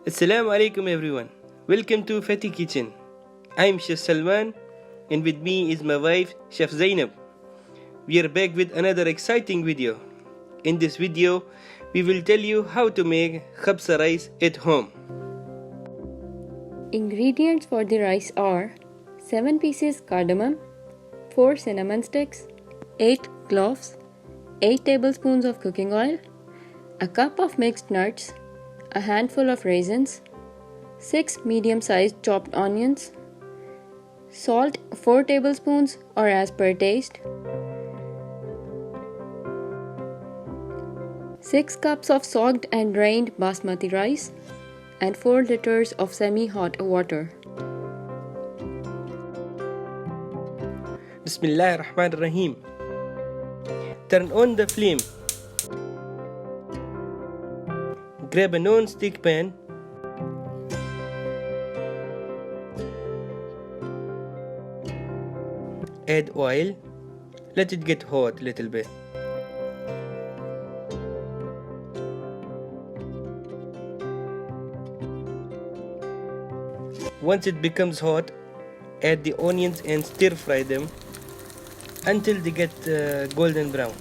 Assalamu alaikum everyone. Welcome to Fatty Kitchen. I'm Chef Salman and with me is my wife Chef Zainab. We are back with another exciting video. In this video, we will tell you how to make Kabsa rice at home. Ingredients for the rice are 7 pieces cardamom, 4 cinnamon sticks, 8 cloves, 8 tablespoons of cooking oil, a cup of mixed nuts, a handful of raisins, 6 medium-sized chopped onions, salt 4 tablespoons or as per taste, 6 cups of soaked and drained basmati rice, and 4 liters of semi-hot water. Bismillah ar-Rahman ar-Rahim. Turn on the flame. Grab a non-stick pan. Add oil. Let it get hot a little bit. Once it becomes hot, add the onions and stir fry them until they get golden brown.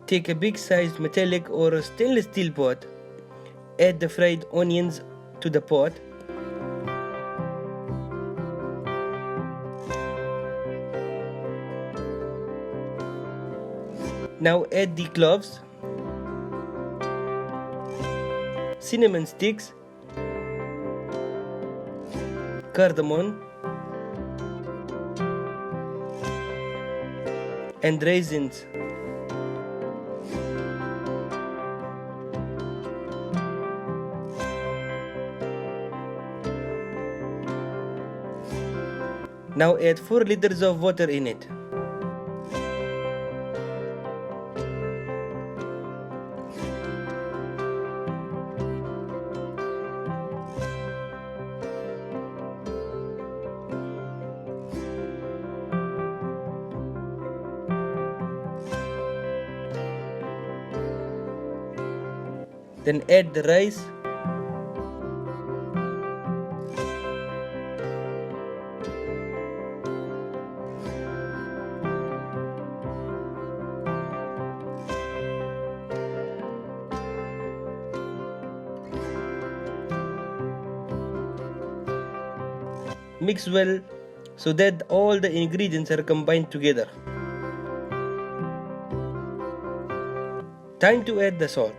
Take a big sized metallic or a stainless steel pot. Add the fried onions to the pot. Now add the cloves, cinnamon sticks, cardamom, and raisins. Now add 4 liters of water in it. Then add the rice. Mix well so that all the ingredients are combined together. Time to add the salt.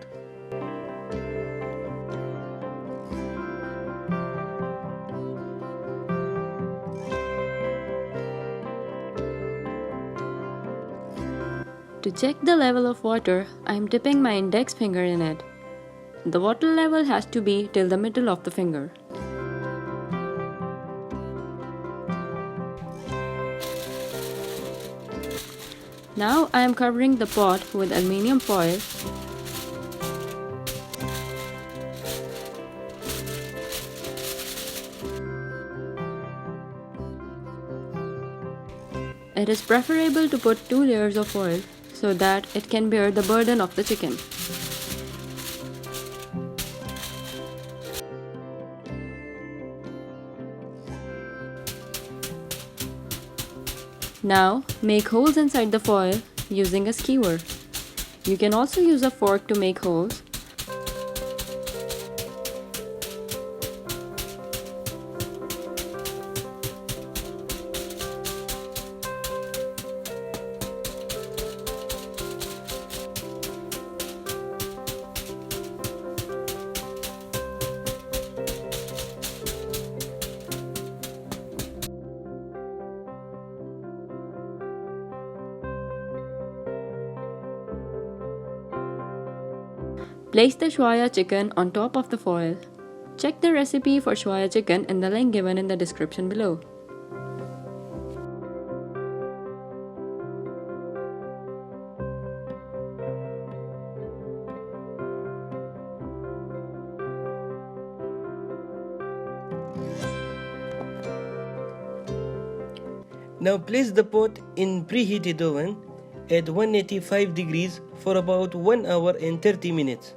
To check the level of water, I am dipping my index finger in it. The water level has to be till the middle of the finger. Now I am covering the pot with aluminium foil. It is preferable to put 2 layers of foil so that it can bear the burden of the chicken. Now make holes inside the foil using a skewer. You can also use a fork to make holes. Place the Shawaya chicken on top of the foil. Check the recipe for Shawaya chicken in the link given in the description below. Now place the pot in preheated oven at 185 degrees for about 1 hour and 30 minutes.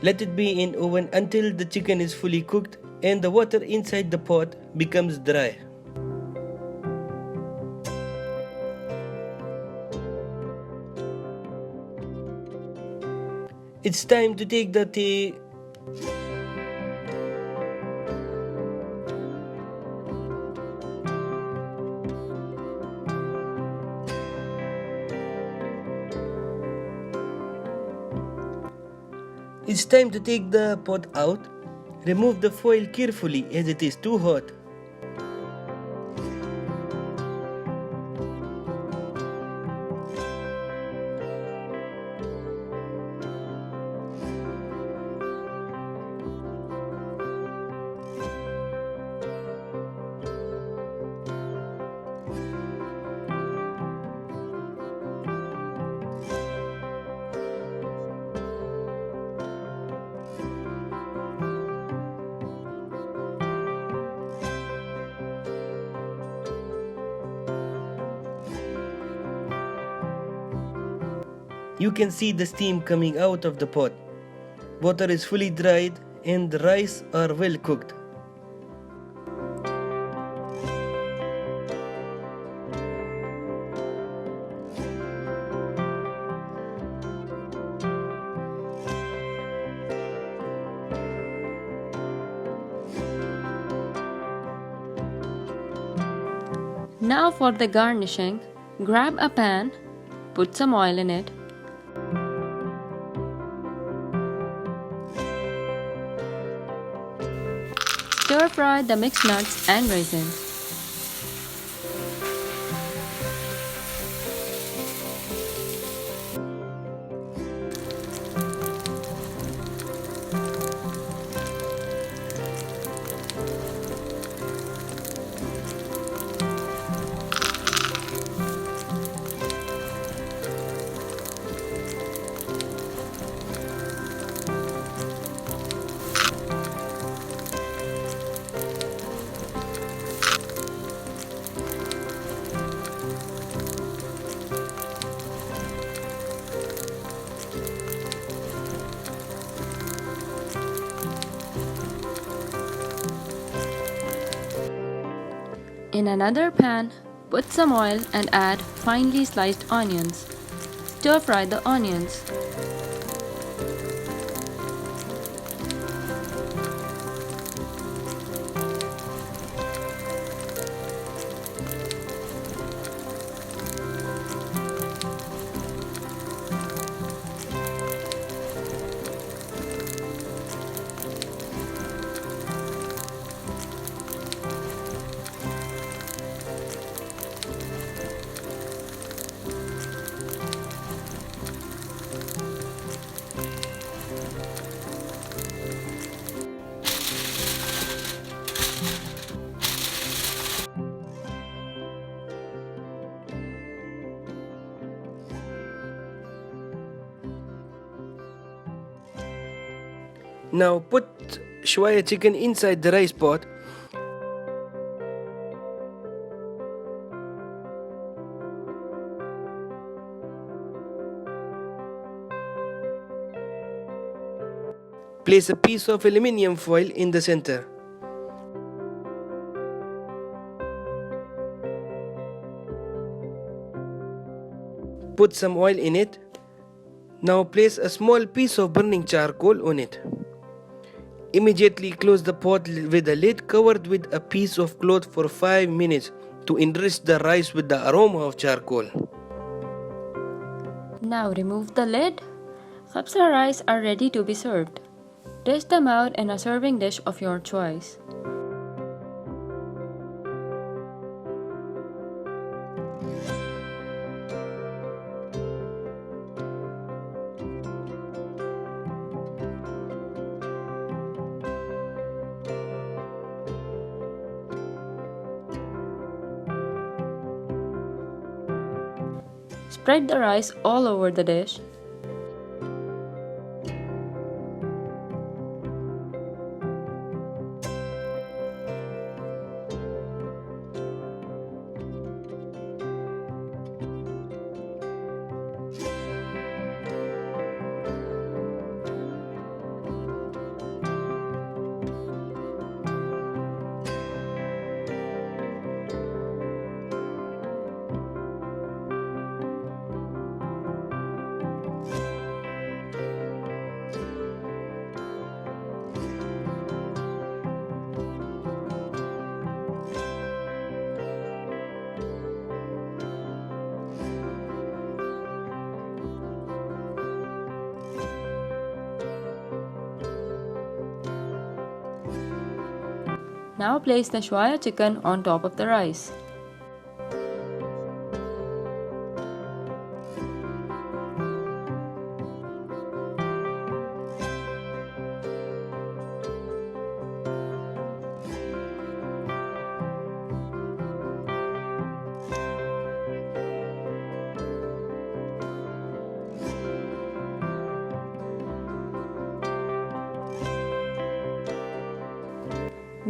Let it be in oven until the chicken is fully cooked and the water inside the pot becomes dry. It's time to take the It's time to take the pot out. Remove the foil carefully as it is too hot. You can see the steam coming out of the pot. Water is fully dried and the rice are well cooked. Now for the garnishing, grab a pan, put some oil in it. Stir fry the mixed nuts and raisins. In another pan, put some oil and add finely sliced onions. Stir fry the onions. Now put Shawaya chicken inside the rice pot. Place a piece of aluminium foil in the center. Put some oil in it. Now place a small piece of burning charcoal on it. Immediately close the pot with a lid covered with a piece of cloth for 5 minutes to enrich the rice with the aroma of charcoal. Now remove the lid. Kabsa rice are ready to be served. Dish them out in a serving dish of your choice. Spread the rice all over the dish. Now place the Shawaya chicken on top of the rice.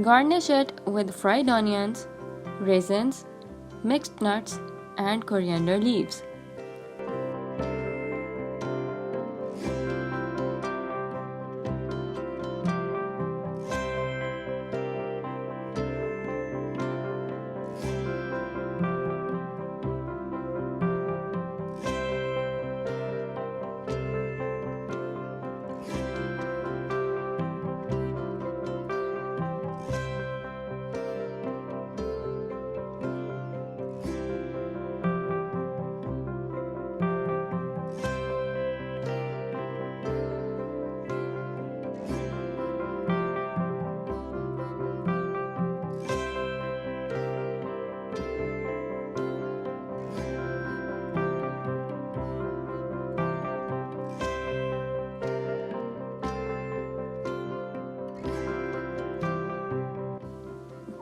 Garnish it with fried onions, raisins, mixed nuts, and coriander leaves.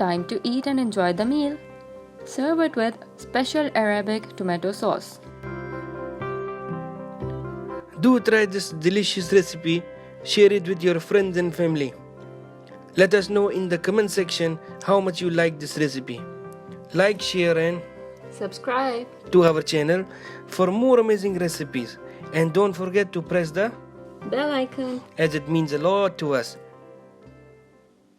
Time to eat and enjoy the meal. Serve it with special Arabic tomato sauce. Do try this delicious recipe. Share it with your friends and family. Let us know in the comment section how much you like this recipe. Like, share and Subscribe to our channel for more amazing recipes. And don't forget to press the bell icon. as it means a lot to us.